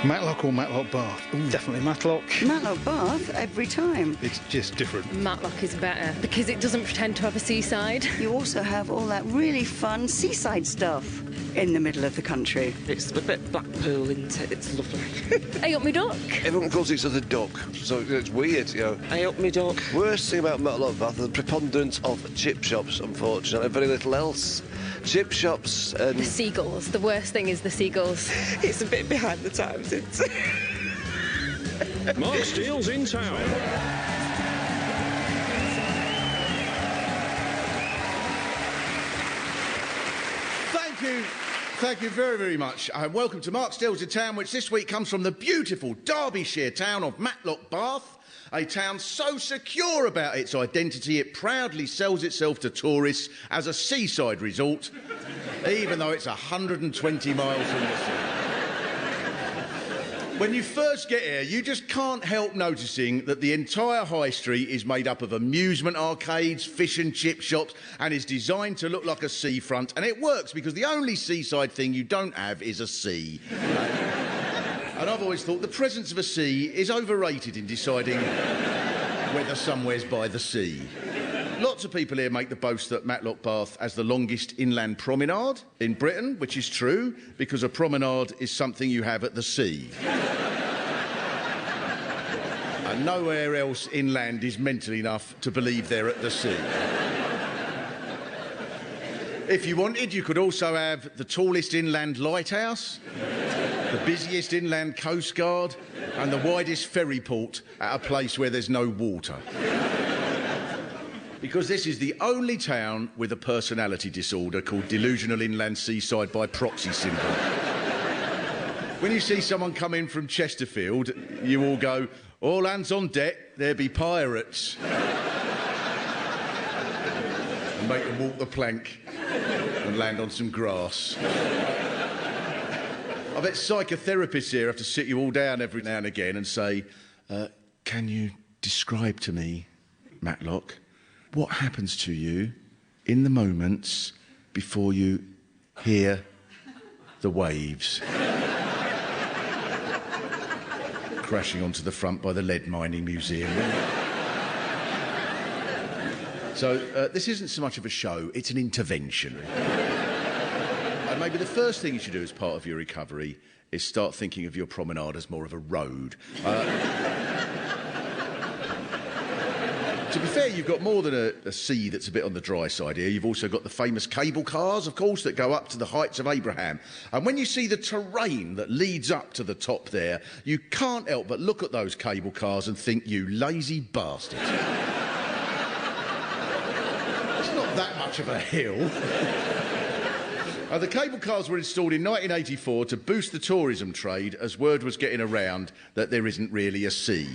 Matlock or Matlock Bath? Ooh. Definitely Matlock. Matlock Bath, every time. It's just different. Matlock is better because it doesn't pretend to have a seaside. You also have all that really fun seaside stuff in the middle of the country. It's a bit Blackpool, isn't it? It's lovely. Hey up me duck. Everyone calls each other duck, so it's weird, you know. Hey up me duck. Worst thing about Matlock Bath, the preponderance of chip shops, unfortunately, very little else. Chip shops and... The seagulls. The worst thing is the seagulls. It's a bit behind the times, it's... MarkSteel's in town. Thank you very, very much. Welcome to MarkSteel's in town, which this week comes from the beautiful Derbyshire town of Matlock Bath, a town so secure about its identity it proudly sells itself to tourists as a seaside resort, even though it's 120 miles from the sea. When you first get here, you just can't help noticing that the entire high street is made up of amusement arcades, fish and chip shops, and is designed to look like a seafront. And it works because the only seaside thing you don't have is a sea. And I've always thought the presence of a sea is overrated in deciding whether somewhere's by the sea. Lots of people here make the boast that Matlock Bath has the longest inland promenade in Britain, which is true, because a promenade is something you have at the sea. And nowhere else inland is mental enough to believe they're at the sea. If you wanted, you could also have the tallest inland lighthouse, the busiest inland coast guard, and the widest ferry port at a place where there's no water. Because this is the only town with a personality disorder called delusional inland seaside by proxy syndrome. When you see someone come in from Chesterfield, you all go, "All hands on deck, there be pirates." And make them walk the plank and land on some grass. I bet psychotherapists here have to sit you all down every now and again and say, "Can you describe to me, Matlock, what happens to you in the moments before you hear the waves crashing onto the front by the lead mining museum?" So this isn't so much of a show, it's an intervention. And maybe the first thing you should do as part of your recovery is start thinking of your promenade as more of a road. To be fair, you've got more than a sea that's a bit on the dry side here. You've also got the famous cable cars, of course, that go up to the heights of Abraham. And when you see the terrain that leads up to the top there, you can't help but look at those cable cars and think, you lazy bastard. It's not that much of a hill. The cable cars were installed in 1984 to boost the tourism trade, as word was getting around that there isn't really a sea.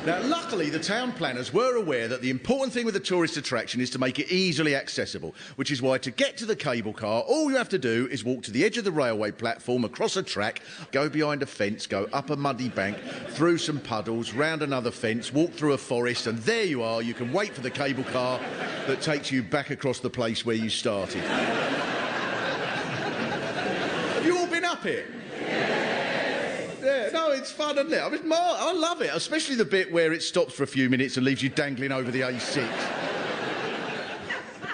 Now, luckily, the town planners were aware that the important thing with a tourist attraction is to make it easily accessible, which is why to get to the cable car, all you have to do is walk to the edge of the railway platform, across a track, go behind a fence, go up a muddy bank, through some puddles, round another fence, walk through a forest, and there you are. You can wait for the cable car that takes you back across the place where you started. Have you all been up it? Yeah, no, it's fun, isn't it? I mean, I love it, especially the bit where it stops for a few minutes and leaves you dangling over the A6.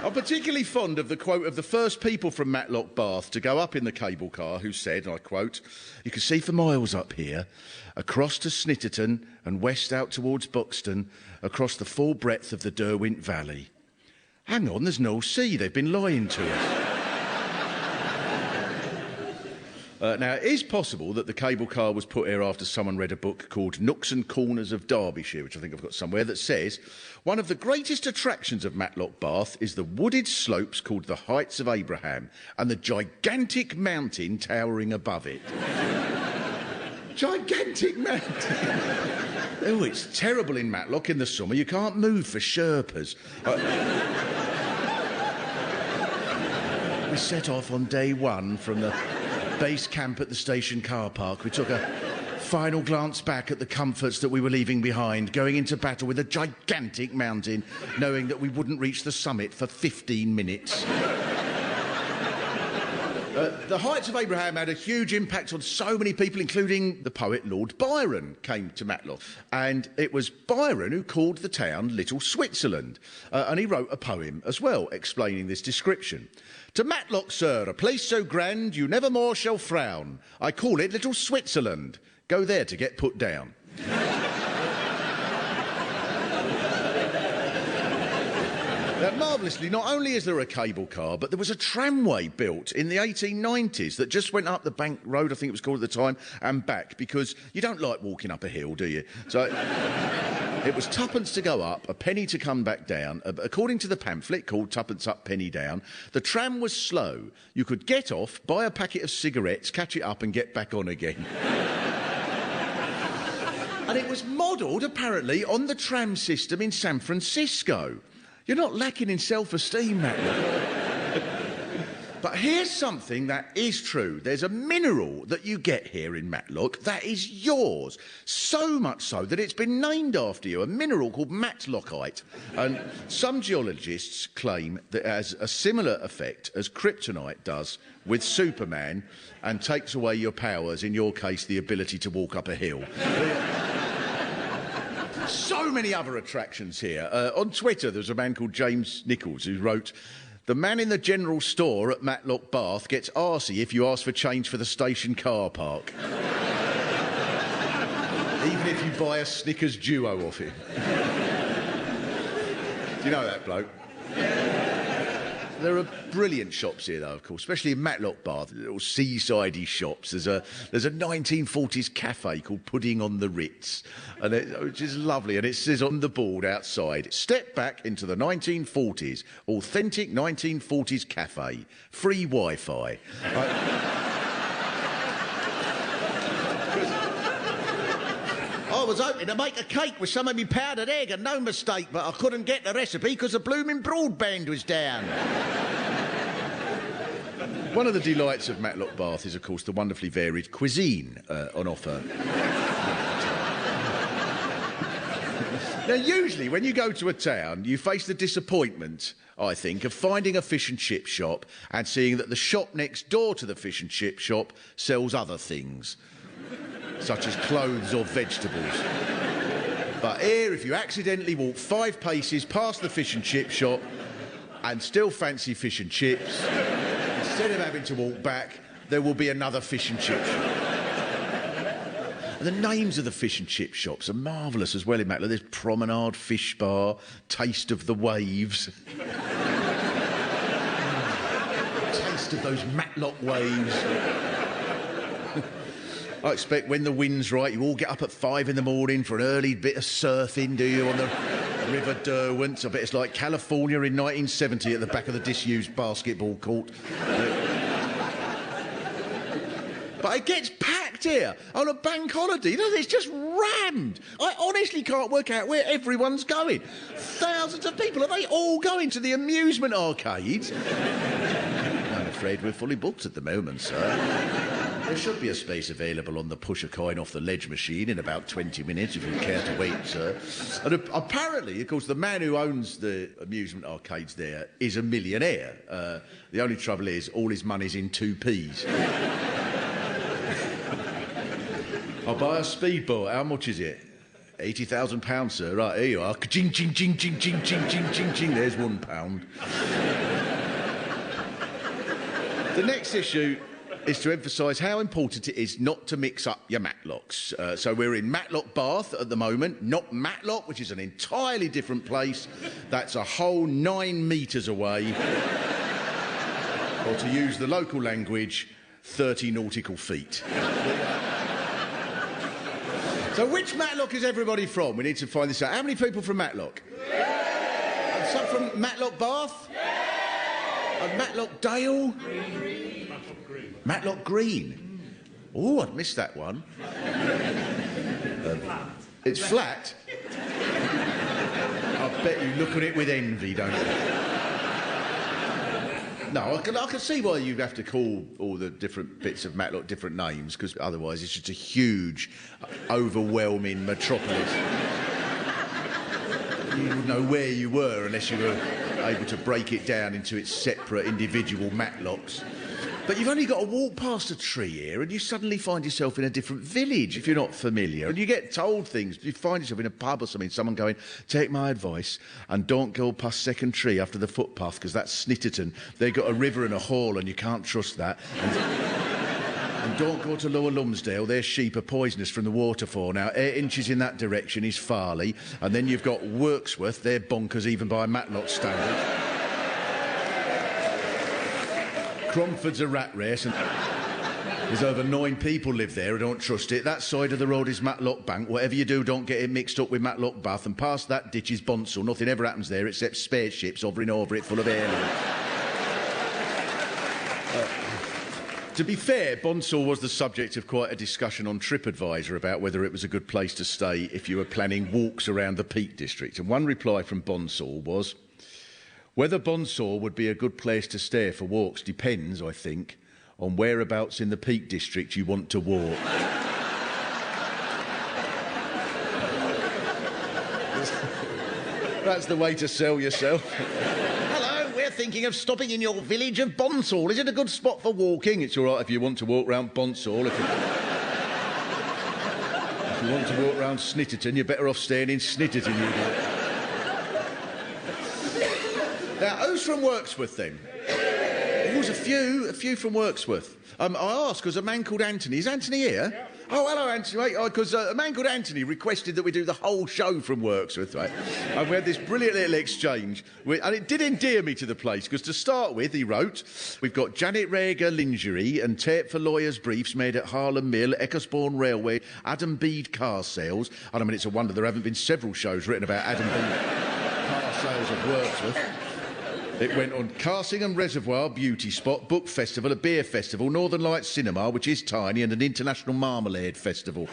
I'm particularly fond of the quote of the first people from Matlock Bath to go up in the cable car who said, and I quote, "You can see for miles up here, across to Snitterton and west out towards Buxton, across the full breadth of the Derwent Valley. Hang on, there's no sea, they've been lying to us." Now, it is possible that the cable car was put here after someone read a book called Nooks and Corners of Derbyshire, which I think I've got somewhere, that says, one of the greatest attractions of Matlock Bath is the wooded slopes called the Heights of Abraham and the gigantic mountain towering above it. Gigantic mountain. Oh, it's terrible in Matlock in the summer. You can't move for Sherpas. We set off on day one from the base camp at the station car park. We took a final glance back at the comforts that we were leaving behind, going into battle with a gigantic mountain, knowing that we wouldn't reach the summit for 15 minutes. The Heights of Abraham had a huge impact on so many people, including the poet Lord Byron came to Matlock. And it was Byron who called the town Little Switzerland. And he wrote a poem as well, explaining this description. To Matlock, sir, a place so grand you never more shall frown. I call it Little Switzerland. Go there to get put down. Now, marvellously, not only is there a cable car, but there was a tramway built in the 1890s that just went up the Bank Road, I think it was called at the time, and back, because you don't like walking up a hill, do you? So it was twopence to go up, a penny to come back down. According to the pamphlet called Twopence Up, Penny Down, the tram was slow. You could get off, buy a packet of cigarettes, catch it up and get back on again. And it was modelled, apparently, on the tram system in San Francisco. You're not lacking in self-esteem, Matlock. But here's something that is true. There's a mineral that you get here in Matlock that is yours. So much so that it's been named after you, a mineral called Matlockite. And some geologists claim that it has a similar effect as kryptonite does with Superman and takes away your powers, in your case, the ability to walk up a hill. So many other attractions here. On Twitter, there's a man called James Nichols who wrote, "The man in the general store at Matlock Bath gets arsey if you ask for change for the station car park." Even if you buy a Snickers Duo off him. Do you know that bloke? There are brilliant shops here, though, of course, especially in Matlock Bath, little seasidey shops. There's a 1940s cafe called Pudding on the Ritz, which is lovely, and it says on the board outside, "Step back into the 1940s, authentic 1940s cafe, free Wi-Fi." I was hoping to make a cake with some of me powdered egg, and no mistake, but I couldn't get the recipe because the blooming broadband was down. One of the delights of Matlock Bath is, of course, the wonderfully varied cuisine on offer. Now, usually, when you go to a town, you face the disappointment, I think, of finding a fish and chip shop and seeing that the shop next door to the fish and chip shop sells other things, such as clothes or vegetables. But here, if you accidentally walk 5 paces past the fish and chip shop and still fancy fish and chips, instead of having to walk back, there will be another fish and chip shop. And the names of the fish and chip shops are marvellous as well in Matlock. There's Promenade Fish Bar, Taste of the Waves. Taste of those Matlock waves. I expect when the wind's right, you all get up at 5 in the morning for an early bit of surfing, do you, on the River Derwent? I bet it's like California in 1970 at the back of the disused basketball court. But it gets packed here on a bank holiday. You know, it's just rammed. I honestly can't work out where everyone's going. Thousands of people. Are they all going to the amusement arcades? I'm afraid we're fully booked at the moment, sir. There should be a space available on the push a coin off the ledge machine in about 20 minutes if you care to wait, sir. And apparently, of course, the man who owns the amusement arcades there is a millionaire. The only trouble is all his money's in 2p's. I'll buy a speedboat. How much is it? £80,000, sir. Right, here you are. Ching, ching, ching, ching, ching, ching, ching, ching, ching. There's £1. The next issue is to emphasise how important it is not to mix up your Matlocks. So we're in Matlock Bath at the moment, not Matlock, which is an entirely different place. That's a whole 9 metres away. Or to use the local language, 30 nautical feet. So which Matlock is everybody from? We need to find this out. How many people from Matlock? Yeah! And some from Matlock Bath? Yeah! And Matlock Dale? Green. Matlock Green. Oh, I'd missed that one. It's flat. I bet you look at it with envy, don't you? No, I can see why you'd have to call all the different bits of Matlock different names, because otherwise it's just a huge, overwhelming metropolis. You wouldn't know where you were unless you were able to break it down into its separate individual Matlocks. But you've only got to walk past a tree here and you suddenly find yourself in a different village if you're not familiar. And you get told things. You find yourself in a pub or something, someone going, take my advice and don't go past second tree after the footpath because that's Snitterton. They've got a river and a hall and you can't trust that. And don't go to Lower Lumsdale, their sheep are poisonous from the waterfall. Now, 8 inches in that direction is Farley. And then you've got Wirksworth, they're bonkers even by Matlock standards. Cromford's a rat race and there's over 9 people live there who don't trust it. That side of the road is Matlock Bank. Whatever you do, don't get it mixed up with Matlock Bath. And past that ditch is Bonsall. Nothing ever happens there except spaceships hovering over it full of aliens. To be fair, Bonsall was the subject of quite a discussion on TripAdvisor about whether it was a good place to stay if you were planning walks around the Peak District. And one reply from Bonsall was, whether Bonsall would be a good place to stay for walks depends, I think, on whereabouts in the Peak District you want to walk. That's the way to sell yourself. Hello, we're thinking of stopping in your village of Bonsall. Is it a good spot for walking? It's all right if you want to walk round Bonsall. If you want to walk round Snitterton, you're better off staying in Snitterton. Now, who's from Wirksworth, then? There's a few from Wirksworth. I asked because a man called Anthony. Is Anthony here? Yeah. Oh, hello, Anthony, mate. Because a man called Anthony requested that we do the whole show from Wirksworth, right? And we had this brilliant little exchange. And it did endear me to the place, because to start with, he wrote, we've got Janet Rager lingerie and tape for lawyers' briefs made at Harlem Mill, Ecclesbourne Railway, Adam Bede car sales. And I mean, it's a wonder there haven't been several shows written about Adam Bede car sales of Wirksworth. It went on Carsingham Reservoir, Beauty Spot, Book Festival, a beer festival, Northern Lights Cinema, which is tiny, and an international marmalade festival.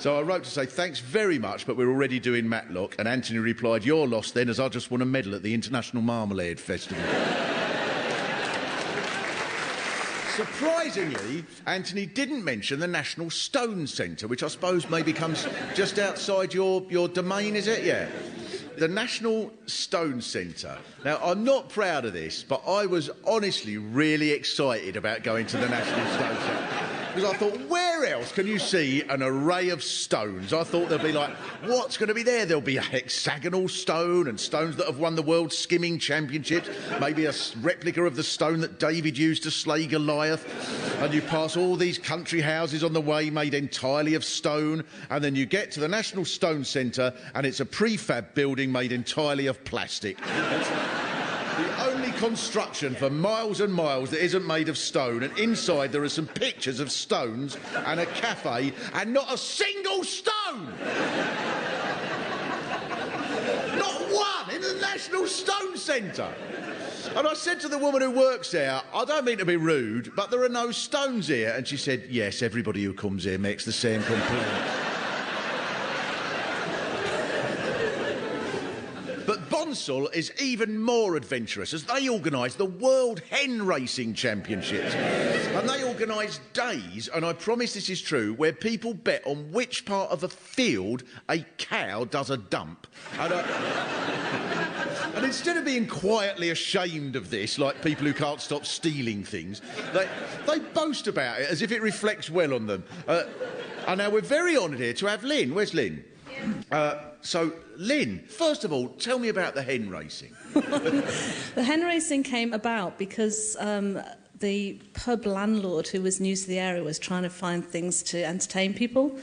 So I wrote to say, thanks very much, but we're already doing Matlock. And Anthony replied, you're lost then, as I just won a medal at the International Marmalade Festival. Surprisingly, Anthony didn't mention the National Stone Centre, which I suppose maybe comes just outside your domain, is it? Yeah. The National Stone Centre. Now, I'm not proud of this, but I was honestly really excited about going to the National Stone Centre. Because I thought, where else can you see an array of stones? I thought there'd be like, what's going to be there? There'll be a hexagonal stone and stones that have won the World Skimming Championships. Maybe a replica of the stone that David used to slay Goliath. And you pass all these country houses on the way made entirely of stone. And then you get to the National Stone Centre and it's a prefab building made entirely of plastic. The only construction for miles and miles that isn't made of stone, and inside there are some pictures of stones and a cafe and not a single stone! Not one in the National Stone Centre! And I said to the woman who works there, I don't mean to be rude, but there are no stones here. And she said, yes, everybody who comes here makes the same complaint. But Bonsall is even more adventurous, as they organise the World Hen Racing Championships. And they organise days, and I promise this is true, where people bet on which part of a field a cow does a dump. And instead of being quietly ashamed of this, like people who can't stop stealing things, they boast about it as if it reflects well on them. And now we're very honoured here to have Lynn. Where's Lynn? So, Lynn, first of all, tell me about the hen racing. The hen racing came about because the pub landlord who was new to the area was trying to find things to entertain people.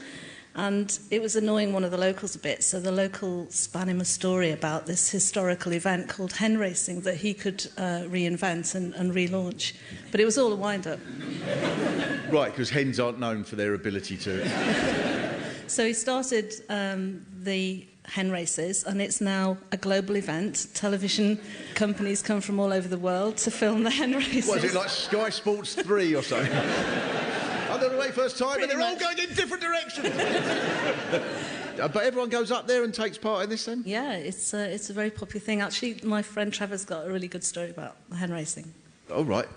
And it was annoying one of the locals a bit, so the local span him a story about this historical event called hen racing that he could reinvent and relaunch. But it was all a wind-up. Right, because hens aren't known for their ability to... So he started the hen races, and it's now a global event. Television companies come from all over the world to film the hen races. What, is it like Sky Sports 3 or something? I'm the very first time, and they're all going in different directions. But everyone goes up there and takes part in this then? Yeah, it's a very popular thing. Actually, my friend Trevor's got a really good story about the hen racing. Oh, right.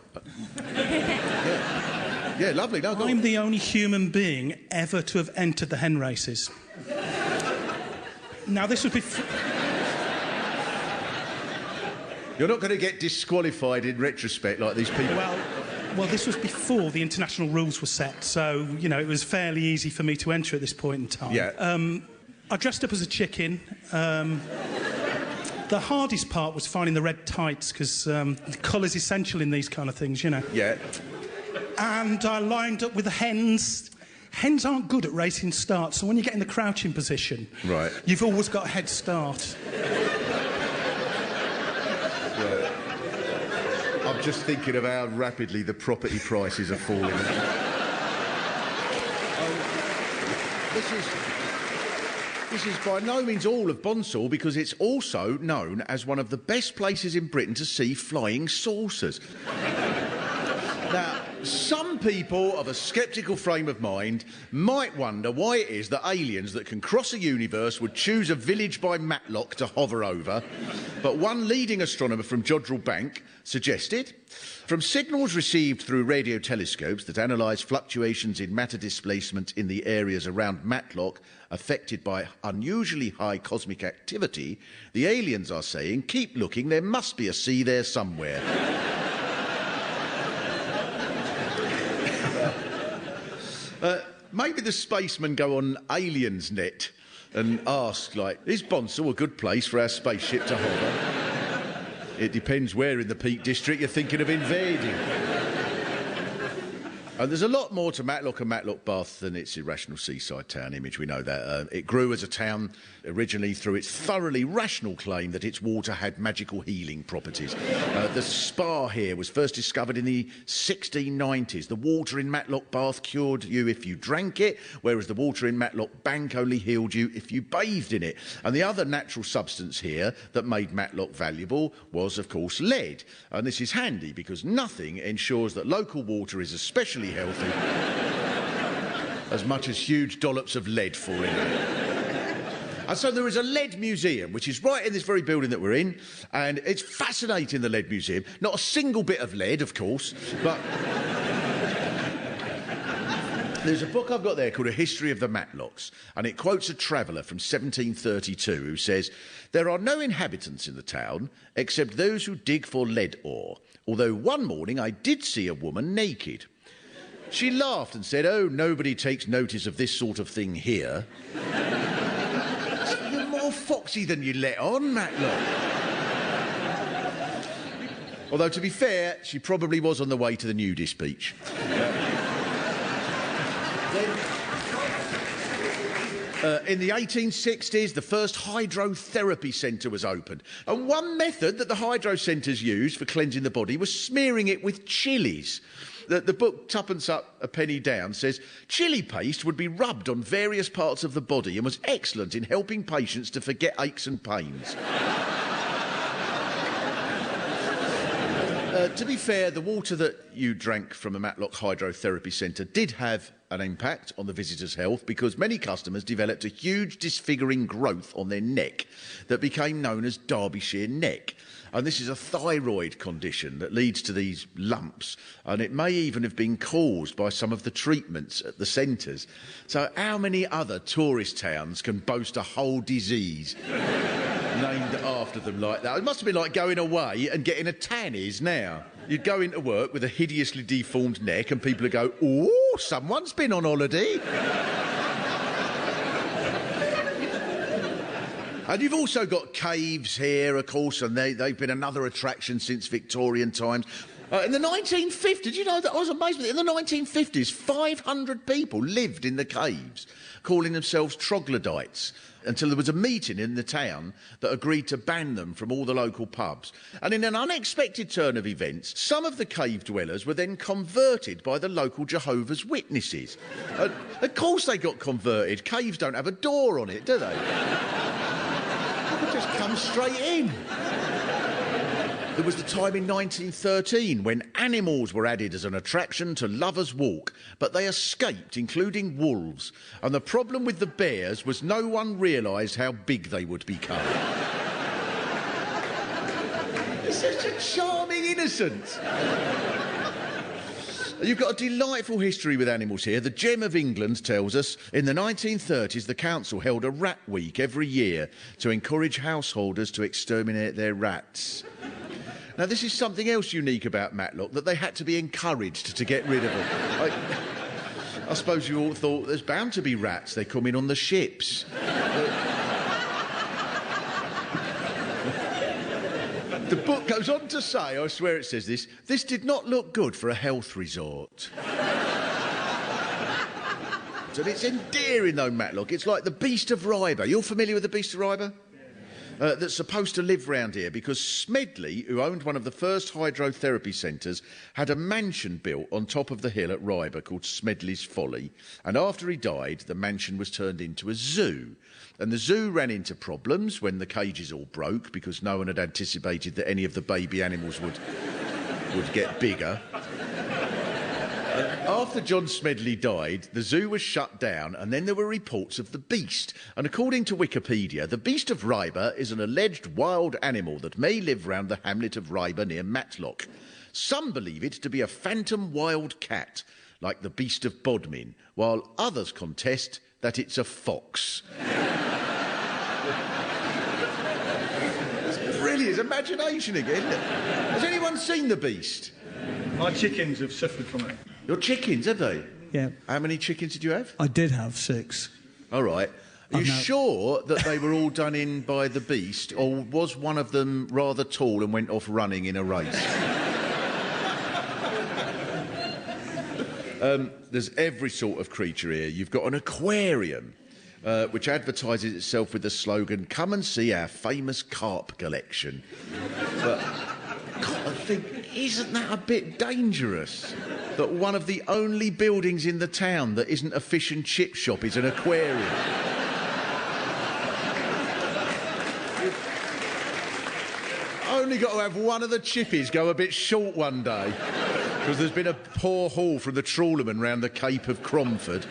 Yeah, lovely. No, I'm the only human being ever to have entered the hen races. Now, this would be... You're not going to get disqualified in retrospect like these people. Well, this was before the international rules were set, so, you know, it was fairly easy for me to enter at this point in time. Yeah. I dressed up as a chicken. The hardest part was finding the red tights, because the colour's essential in these kind of things, you know. Yeah. And I lined up with the hens. Hens aren't good at racing starts, so when you get in the crouching position, right, you've always got a head start. Right. I'm just thinking of how rapidly the property prices are falling. This is by no means all of Bonsall, because it's also known as one of the best places in Britain to see flying saucers. Now, some people of a sceptical frame of mind might wonder why it is that aliens that can cross a universe would choose a village by Matlock to hover over, but one leading astronomer from Jodrell Bank suggested, from signals received through radio telescopes that analyse fluctuations in matter displacement in the areas around Matlock affected by unusually high cosmic activity, the aliens are saying, keep looking, there must be a sea there somewhere. Maybe the spacemen go on Aliens Net and ask, like, is Bonsall a good place for our spaceship to hover? It depends where in the Peak District you're thinking of invading. And there's a lot more to Matlock and Matlock Bath than its irrational seaside town image, we know that. It grew as a town originally through its thoroughly rational claim that its water had magical healing properties. The spa here was first discovered in the 1690s. The water in Matlock Bath cured you if you drank it, whereas the water in Matlock Bank only healed you if you bathed in it. And the other natural substance here that made Matlock valuable was, of course, lead. And this is handy because nothing ensures that local water is especially healthy as much as huge dollops of lead fall in it. And so there is a lead museum, which is right in this very building that we're in, and it's fascinating, the lead museum. Not a single bit of lead, of course, but there's a book I've got there called A History of the Matlocks, and it quotes a traveller from 1732 who says, there are no inhabitants in the town except those who dig for lead ore, although one morning I did see a woman naked. She laughed and said, oh, nobody takes notice of this sort of thing here. You're more foxy than you let on, Matlock. Although, to be fair, she probably was on the way to the nudist beach. In the 1860s, the first hydrotherapy centre was opened. And one method that the hydro centres used for cleansing the body was smearing it with chilies. The book, Tuppence Up, a Penny Down, says chili paste would be rubbed on various parts of the body and was excellent in helping patients to forget aches and pains. To be fair, the water that you drank from a Matlock hydrotherapy centre did have an impact on the visitors' health because many customers developed a huge disfiguring growth on their neck that became known as Derbyshire neck. And this is a thyroid condition that leads to these lumps, and it may even have been caused by some of the treatments at the centres. So how many other tourist towns can boast a whole disease named after them like that? It must have been like going away and getting a tan is now. You'd go into work with a hideously deformed neck and people would go, oh, someone's been on holiday. And you've also got caves here, of course, and they've been another attraction since Victorian times. In the 1950s, did you know that? I was amazed with it. In the 1950s, 500 people lived in the caves, calling themselves troglodytes, until there was a meeting in the town that agreed to ban them from all the local pubs. And in an unexpected turn of events, some of the cave dwellers were then converted by the local Jehovah's Witnesses. Of course they got converted. Caves don't have a door on it, do they? Just come straight in. There was the time in 1913 when animals were added as an attraction to Lovers' Walk, but they escaped, including wolves. And the problem with the bears was no one realised how big they would become. It's such a charming innocence. You've got a delightful history with animals here. The Gem of England tells us in the 1930s the council held a rat week every year to encourage householders to exterminate their rats. Now, this is something else unique about Matlock, that they had to be encouraged to get rid of them. I suppose you all thought there's bound to be rats. They come in on the ships. The book goes on to say, I swear it says this did not look good for a health resort. And it's endearing, though, Matlock. It's like the Beast of Ribah. You're familiar with the Beast of Ribah? That's supposed to live round here because Smedley, who owned one of the first hydrotherapy centres, had a mansion built on top of the hill at Ribah called Smedley's Folly. And after he died, the mansion was turned into a zoo. And the zoo ran into problems when the cages all broke because no one had anticipated that any of the baby animals would get bigger. After John Smedley died, the zoo was shut down and then there were reports of the beast. And according to Wikipedia, the Beast of Ribah is an alleged wild animal that may live round the hamlet of Ribah near Matlock. Some believe it to be a phantom wild cat, like the Beast of Bodmin, while others contest that it's a fox. It's brilliant. It's imagination again, isn't it? Has anyone seen the beast? My chickens have suffered from it. Your chickens, have they? Yeah. How many chickens did you have? I did have 6. All right. Are you sure that they were all done in by the beast, or was one of them rather tall and went off running in a race? There's every sort of creature here. You've got an aquarium, which advertises itself with the slogan, "Come and see our famous carp collection." But, God, I think, isn't that a bit dangerous? That one of the only buildings in the town that isn't a fish and chip shop is an aquarium. You've only got to have one of the chippies go a bit short one day because there's been a poor haul from the trawlermen round the Cape of Cromford.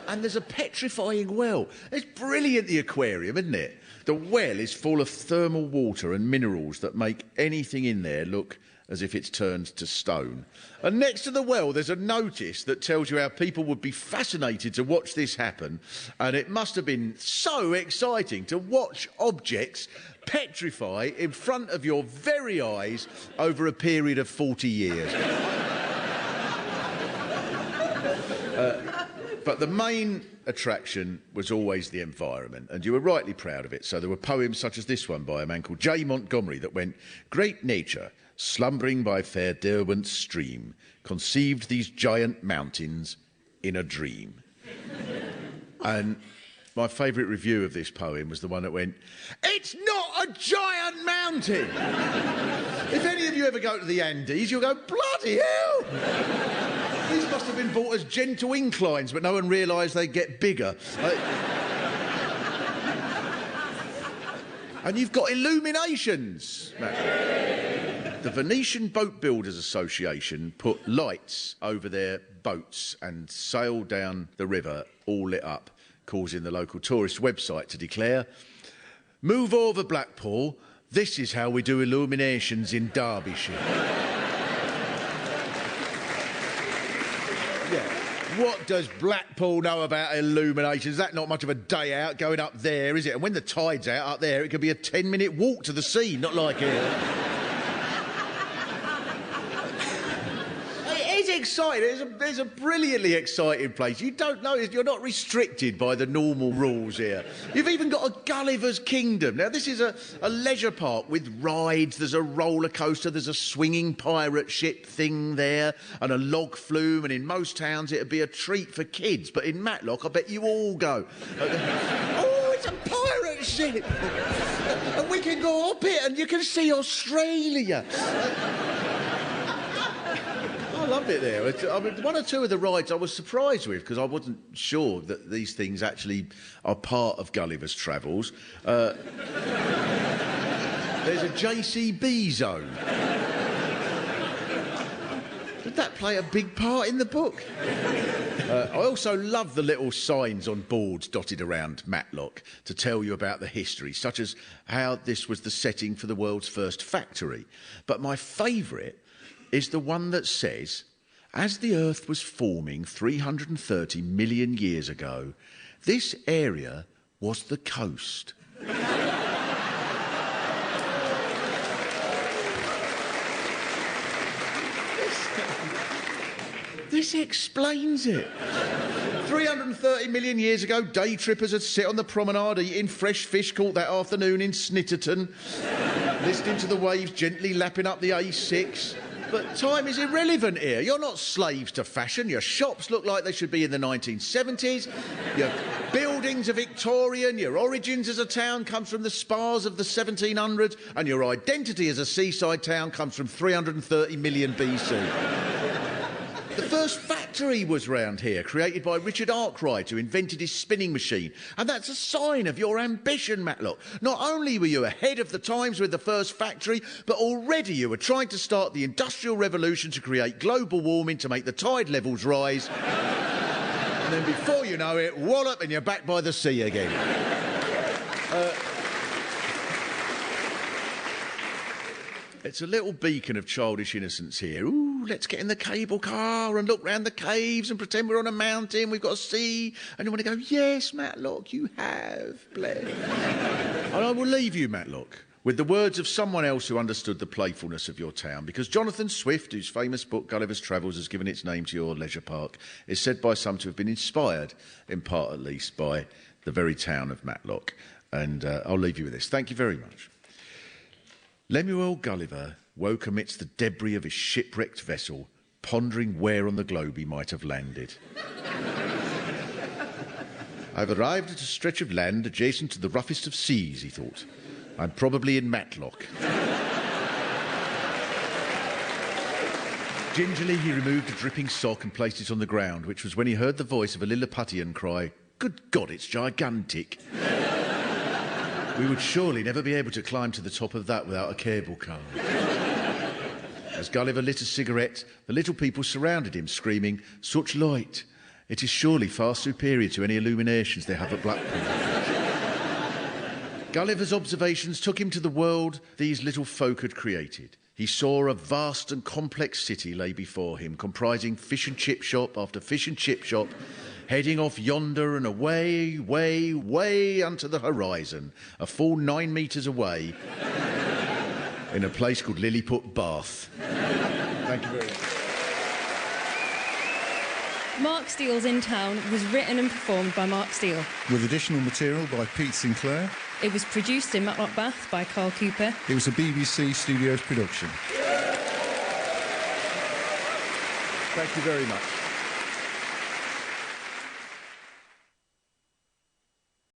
And there's a petrifying well. It's brilliant, the aquarium, isn't it? The well is full of thermal water and minerals that make anything in there look as if it's turned to stone. And next to the well, there's a notice that tells you how people would be fascinated to watch this happen. And it must have been so exciting to watch objects petrify in front of your very eyes over a period of 40 years. But the main attraction was always the environment, and you were rightly proud of it. So there were poems such as this one by a man called J. Montgomery that went, "Great nature, slumbering by fair Derwent's stream, conceived these giant mountains in a dream." And my favourite review of this poem was the one that went, "It's not a giant mountain!" If any of you ever go to the Andes, you'll go, "Bloody hell! These must have been bought as gentle inclines, but no one realised they'd get bigger." And you've got illuminations. The Venetian Boat Builders Association put lights over their boats and sailed down the river, all lit up, causing the local tourist website to declare, "Move over, Blackpool. This is how we do illuminations in Derbyshire." What does Blackpool know about illuminations? That's not much of a day out going up there, is it? And when the tide's out up there, it could be a 10-minute walk to the sea, not like here. It is exciting. It's a brilliantly exciting place. You don't know, you're not restricted by the normal rules here. You've even got a Gulliver's Kingdom. Now, this is a leisure park with rides. There's a roller coaster. There's a swinging pirate ship thing there and a log flume. And in most towns, it'd be a treat for kids. But in Matlock, I bet you all go, "Oh, it's a pirate ship! And we can go up it and you can see Australia." I loved it there. I mean, one or two of the rides I was surprised with because I wasn't sure that these things actually are part of Gulliver's Travels. There's a JCB zone. Did that play a big part in the book? I also love the little signs on boards dotted around Matlock to tell you about the history, such as how this was the setting for the world's first factory. But my favourite is the one that says, "As the Earth was forming 330 million years ago, this area was the coast." This explains it. 330 million years ago, day trippers would sit on the promenade eating fresh fish caught that afternoon in Snitterton, listening to the waves gently lapping up the A6. But time is irrelevant here. You're not slaves to fashion. Your shops look like they should be in the 1970s. Your buildings are Victorian. Your origins as a town comes from the spas of the 1700s. And your identity as a seaside town comes from 330 million BC. The first factory was round here, created by Richard Arkwright, who invented his spinning machine. And that's a sign of your ambition, Matlock. Not only were you ahead of the times with the first factory, but already you were trying to start the Industrial Revolution to create global warming to make the tide levels rise. And then before you know it, wallop and you're back by the sea again. It's a little beacon of childish innocence here. Ooh, let's get in the cable car and look round the caves and pretend we're on a mountain, we've got a sea, and you want to go, yes, Matlock, you have, bless. And I will leave you, Matlock, with the words of someone else who understood the playfulness of your town, because Jonathan Swift, whose famous book Gulliver's Travels has given its name to your leisure park, is said by some to have been inspired, in part at least, by the very town of Matlock. And I'll leave you with this. Thank you very much. Lemuel Gulliver woke amidst the debris of his shipwrecked vessel, pondering where on the globe he might have landed. I've arrived at a stretch of land adjacent to the roughest of seas, he thought. I'm probably in Matlock. Gingerly he removed a dripping sock and placed it on the ground, which was when he heard the voice of a Lilliputian cry, "Good God, it's gigantic." We would surely never be able to climb to the top of that without a cable car. As Gulliver lit a cigarette, the little people surrounded him, screaming, "Such light! It is surely far superior to any illuminations they have at Blackpool." Gulliver's observations took him to the world these little folk had created. He saw a vast and complex city lay before him, comprising fish and chip shop after fish and chip shop, heading off yonder and away, way, way unto the horizon, a full 9 metres away, in a place called Lilliput, Bath. Thank you very much. MarkSteel's In Town was written and performed by Mark Steele. With additional material by Pete Sinclair. It was produced in Matlock, Bath by Carl Cooper. It was a BBC Studios production. Thank you very much.